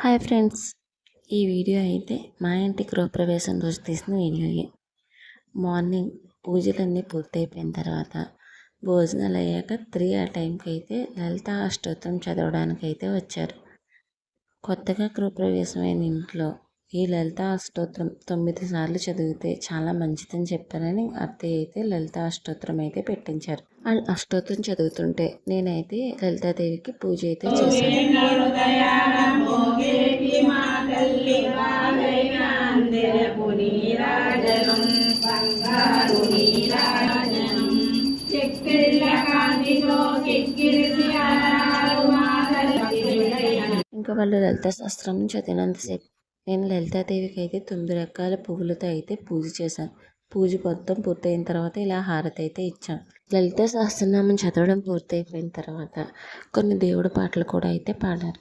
Hi friends, ఈ video అయితే మా ఇంటి గృహప్రవేశం రోజు తీసిన వీడియోయే. మార్నింగ్ పూజలన్నీ పూర్తయిపోయిన తర్వాత భోజనాలు అయ్యాక 3 ఆ టైంకి అయితే లలితా అష్టోత్తరం చదవడానికి అయితే వచ్చారు. కొత్తగా గృహప్రవేశమైన ఇంట్లో ఈ లలితా అష్టోత్తరం 9 సార్లు చదివితే చాలా మంచిదని చెప్పారని అత్తయ్య అయితే లలితా అష్టోత్తరం అయితే పెట్టించారు. ఆ అష్టోత్తరం చదువుతుంటే నేనైతే లలితాదేవికి పూజ అయితే చేశాను. ఇంకా వాళ్ళు లలిత శాస్త్రం చదివినంతసేపు నేను లలితాదేవికి అయితే 9 రకాల పువ్వులతో అయితే పూజ చేశాను. పూజ మొత్తం పూర్తయిన తర్వాత ఇలా హారతి అయితే ఇచ్చాను. లలిత సహస్రనామం చదవడం పూర్తయిపోయిన తర్వాత కొన్ని దేవుడి పాటలు కూడా అయితే పాడారు.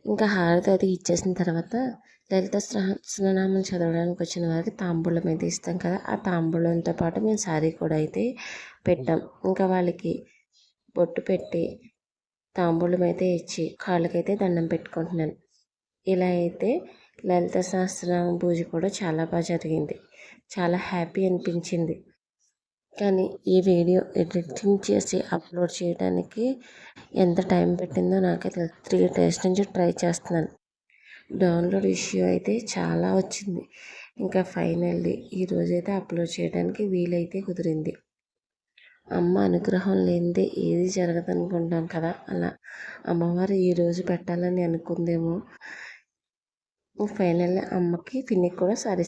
ఇంకా హారతి అది ఇచ్చేసిన తర్వాత లలిత సహస్రనామం చదవడానికి వచ్చిన వారికి తాంబూలం అయితే ఇస్తాం కదా, ఆ తాంబూలంతో పాటు మేము శారీ కూడా అయితే పెట్టాం. ఇంకా వాళ్ళకి బొట్టు పెట్టి తాంబూలం అయితే ఇచ్చి కాళ్ళకైతే దండం పెట్టుకుంటున్నాను. ఇలా అయితే లలిత సహస్రనామం పూజ కూడా చాలా బాగా జరిగింది. చాలా హ్యాపీ అనిపించింది. కానీ ఈ వీడియో ఎడిటింగ్ చేసి అప్లోడ్ చేయడానికి ఎంత టైం పెట్టిందో నాకే తెలుసు. 3 డేస్ నుంచి ట్రై చేస్తున్నాను. డౌన్లోడ్ ఇష్యూ అయితే చాలా వచ్చింది. ఇంకా ఫైనల్లీ ఈరోజైతే అప్లోడ్ చేయడానికి వీలైతే కుదిరింది. అమ్మ అనుగ్రహం లేనిదే ఏది జరగదనుకుంటాం కదా, అలా అమ్మవారు ఈరోజు పెట్టాలని అనుకుందేమో. ఫైనల్లీ అమ్మకి పిన్నికి కూడా సారీ